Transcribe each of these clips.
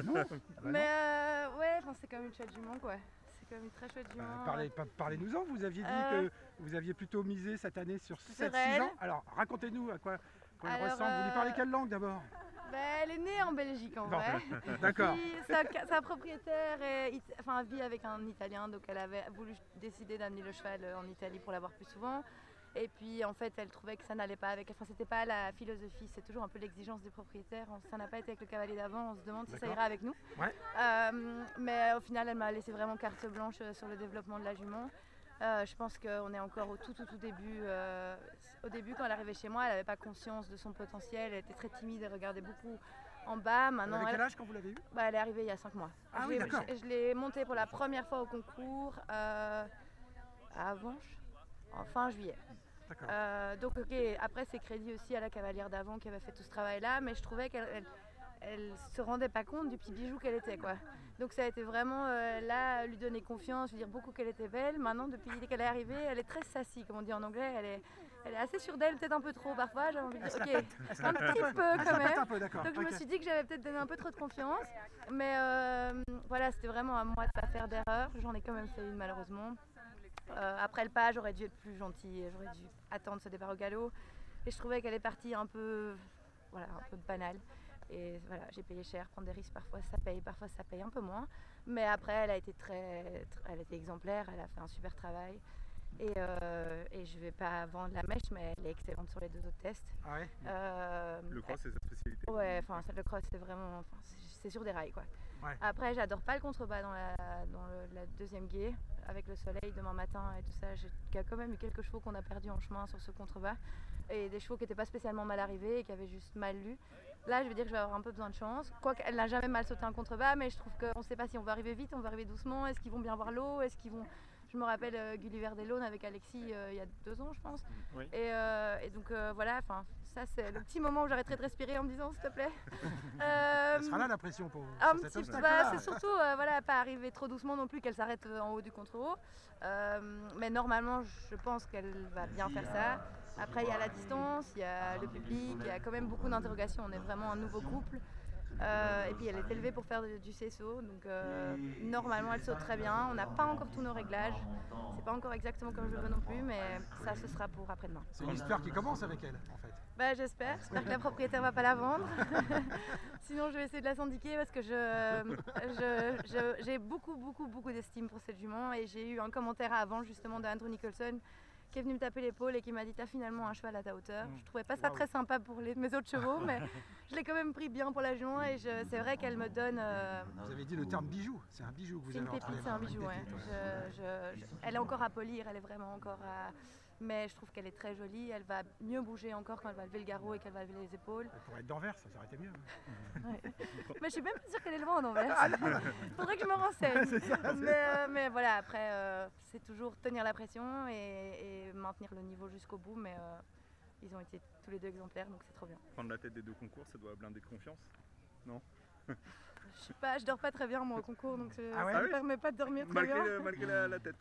non. Ah bah non. Mais ouais, c'est quand même une chouette jument quoi. C'est quand même une très chouette jument. Parlez-nous-en, vous aviez dit que vous aviez plutôt misé cette année sur 7-6 elle. ans. Alors racontez-nous à quoi elle Alors, ressemble. Vous lui parlez quelle langue d'abord? Elle est née en Belgique en vrai. D'accord. Sa propriétaire vit avec un Italien, donc elle avait voulu décider d'amener le cheval en Italie pour l'avoir plus souvent. Et puis en fait elle trouvait que ça n'allait pas avec, c'était pas la philosophie, c'est toujours un peu l'exigence des propriétaires. Ça n'a pas été avec le cavalier d'avant, on se demande si ça ira avec nous. Ouais. Mais au final elle m'a laissé vraiment carte blanche sur le développement de la jument. Je pense qu'on est encore au tout début. Au début, quand elle arrivait chez moi, elle n'avait pas conscience de son potentiel, elle était très timide, elle regardait beaucoup en bas. Maintenant, elle avait quel âge quand vous l'avez eue? Elle est arrivée il y a 5 mois. Ah oui, d'accord. Je l'ai montée pour la première fois au concours en fin juillet. Donc ok, après c'est crédit aussi à la cavalière d'avant qui avait fait tout ce travail-là, mais je trouvais qu'elle se rendait pas compte du petit bijou qu'elle était quoi. Donc ça a été vraiment là, lui donner confiance, lui dire beaucoup qu'elle était belle. Maintenant, depuis qu'elle est arrivée, elle est très sassy, comme on dit en anglais. Elle est assez sûre d'elle, peut-être un peu trop parfois. J'ai envie de dire, ok, un petit peu quand même. Donc je me suis dit que j'avais peut-être donné un peu trop de confiance. Mais voilà, c'était vraiment à moi de pas faire d'erreur. J'en ai quand même fait une malheureusement. Après le pas, j'aurais dû être plus gentille, j'aurais dû attendre ce départ au galop. Et je trouvais qu'elle est partie un peu banale. Et voilà, j'ai payé cher, prendre des risques, parfois ça paye un peu moins. Mais après, elle a été elle était exemplaire, elle a fait un super travail. Et je vais pas vendre la mèche, mais elle est excellente sur les 2 autres tests. Ah ouais. Le cross, c'est sa spécialité? Ouais, le cross, c'est vraiment, c'est sur des rails quoi. Ouais. Après, j'adore pas le contrebas dans la deuxième gué, avec le soleil demain matin et tout ça. Il y a quand même eu quelques chevaux qu'on a perdus en chemin sur ce contrebas. Et des chevaux qui n'étaient pas spécialement mal arrivés et qui avaient juste mal lu. Là, je veux dire que je vais avoir un peu besoin de chance. Quoique, elle n'a jamais mal sauté un contrebas, mais je trouve qu'on ne sait pas si on va arriver vite, on va arriver doucement. Est-ce qu'ils vont bien voir l'eau? Est-ce qu'ils vont... Je me rappelle Gulliver des Launes avec Alexis il y a 2 ans, je pense. Oui. Et donc voilà, ça c'est le petit moment où j'arrêterai de respirer en me disant s'il te plaît. Ça sera là la pression pour vous. C'est surtout pas arriver trop doucement non plus, qu'elle s'arrête en haut du contre-haut. Mais normalement, je pense qu'elle va bien faire ça. Après, il y a la distance, il y a le public, il y a quand même beaucoup d'interrogations. On est vraiment un nouveau couple. Et puis elle est élevée pour faire du CSO, donc normalement elle saute très bien. On n'a pas encore tous nos réglages, c'est pas encore exactement comme je le veux non plus, mais ça ce sera pour après-demain. C'est une histoire qui commence avec elle en fait. J'espère que la propriétaire va pas la vendre. Sinon je vais essayer de la syndiquer parce que j'ai beaucoup d'estime pour cette jument. Et j'ai eu un commentaire avant justement de Andrew Nicholson qui est venu me taper l'épaule et qui m'a dit t'as finalement un cheval à ta hauteur. Je trouvais pas ça très sympa pour mes autres chevaux, mais je l'ai quand même pris bien pour la jument et c'est vrai qu'elle me donne... Vous avez dit le terme bijou, c'est un bijou que vous avez entre les mains. C'est un bijou, ouais. Elle est encore à polir, elle est vraiment encore à... Mais je trouve qu'elle est très jolie, elle va mieux bouger encore quand elle va lever le garrot et qu'elle va lever les épaules. Elle pourrait être d'Anvers, ça aurait été mieux. Ouais. Mais je suis même pas sûre qu'elle est le vent d'Anvers. Il faudrait que je me renseigne. Mais voilà, après, c'est toujours tenir la pression et maintenir le niveau jusqu'au bout. Mais ils ont été tous les 2 exemplaires, donc c'est trop bien. Prendre la tête des 2 concours, ça doit blinder de confiance, non? Je sais pas, je dors pas très bien moi au concours, donc ça me permet pas de dormir très bien. Malgré la tête?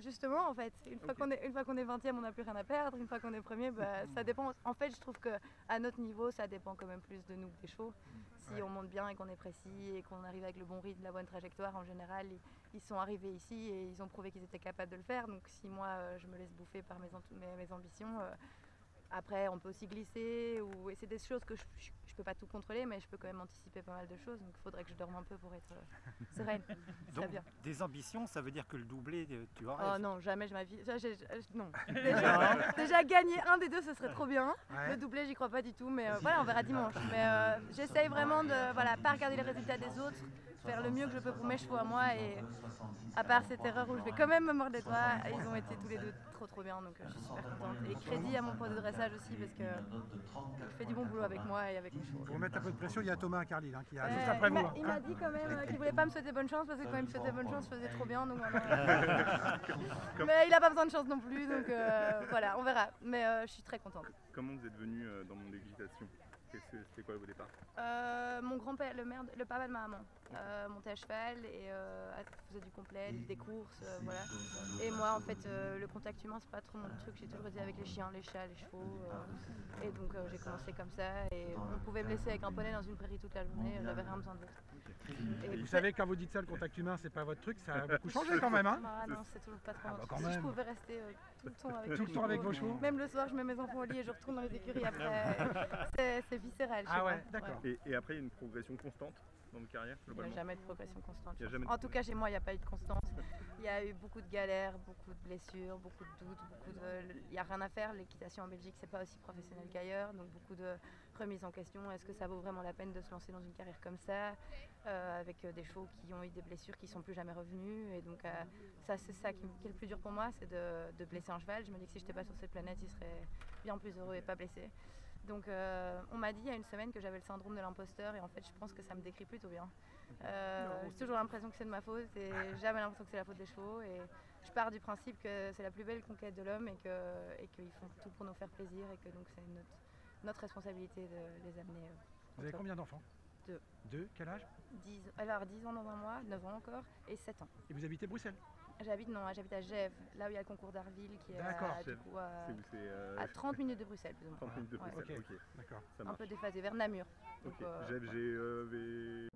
Justement en fait, une fois qu'on est 20e on n'a plus rien à perdre, une fois qu'on est premier ça dépend. En fait je trouve qu'à notre niveau ça dépend quand même plus de nous que des chevaux. Si on monte bien et qu'on est précis et qu'on arrive avec le bon rythme, la bonne trajectoire, en général ils sont arrivés ici et ils ont prouvé qu'ils étaient capables de le faire. Donc si moi je me laisse bouffer par mes ambitions, après on peut aussi glisser et c'est des choses que je peux pas tout contrôler, mais je peux quand même anticiper pas mal de choses, donc il faudrait que je dorme un peu pour être sereine. Donc bien. Des ambitions, ça veut dire que le doublé, tu aurais? Oh non, jamais je ma vie. Non. Déjà gagner un des 2 ce serait trop bien. Ouais. Le doublé j'y crois pas du tout, mais voilà, on verra dimanche. Mais j'essaye vraiment de pas regarder les résultats des autres, faire le mieux que je peux pour mes chevaux à moi, et à part cette erreur où je vais quand même me mordre les doigts, ils ont été tous les 2 trop bien, donc je suis super contente. Et crédit à mon prof de dressage aussi parce que je fais du bon boulot avec moi et avec mes chevaux. Pour mettre un peu de pression, il y a Thomas Carlyle qui est juste après vous. Il m'a dit quand même qu'il voulait pas me souhaiter bonne chance parce que quand il me souhaitait bonne chance, je faisais trop bien. Donc mais il a pas besoin de chance non plus, donc voilà, on verra. Mais je suis très contente. Comment vous êtes venu dans mon équitation? C'était quoi au départ? Mon grand-père, le papa de ma maman, montait à cheval et faisait du complet, des courses, voilà. Et moi, en fait, le contact humain, c'est pas trop mon truc. J'ai toujours été avec les chiens, les chats, les chevaux. Et donc, j'ai commencé comme ça. Et on pouvait me laisser avec un poney dans une prairie toute la journée. J'avais rien besoin d'autre. Et vous savez, quand vous dites ça, le contact humain, c'est pas votre truc, ça a beaucoup changé quand même, hein? Ah non, c'est toujours pas trop. Quand Si même. je pouvais rester tout le temps avec Tout le temps avec vos chevaux? Même le soir, je mets mes enfants au lit et je retourne dans les écuries après. C'est viscéral. Ah ouais, d'accord. Et après, il y a une progression constante dans votre carrière, Il n'y a globalement? jamais de progression constante. Jamais En tout cas, chez moi, il n'y a pas eu de constance. Il y a eu beaucoup de galères, beaucoup de blessures, beaucoup de doutes, il n'y a rien à faire. L'équitation en Belgique, c'est pas aussi professionnel qu'ailleurs, donc beaucoup de remises en question. Est-ce que ça vaut vraiment la peine de se lancer dans une carrière comme ça, avec des chevaux qui ont eu des blessures qui sont plus jamais revenus? Et donc, ça, c'est ça qui est le plus dur pour moi, c'est de blesser un cheval. Je me dis que si je n'étais pas sur cette planète, il serait bien plus heureux et pas blessé. Donc on m'a dit il y a une semaine que j'avais le syndrome de l'imposteur et en fait je pense que ça me décrit plutôt bien. J'ai toujours l'impression que c'est de ma faute et jamais l'impression que c'est la faute des chevaux et je pars du principe que c'est la plus belle conquête de l'homme et qu'ils font tout pour nous faire plaisir et que donc c'est notre responsabilité de les amener. Vous avez combien d'enfants? 2. 2? Quel âge? 10 ans dans un mois, 9 ans encore et 7 ans. Et vous habitez Bruxelles? J'habite à Gèves, là où il y a le concours d'Arville qui est à 30 minutes de Bruxelles plus ou moins. 30 minutes de Bruxelles, Ouais. ok. D'accord. Ça Un marche. peu déphasé, vers Namur. Ok, Donc, j'ai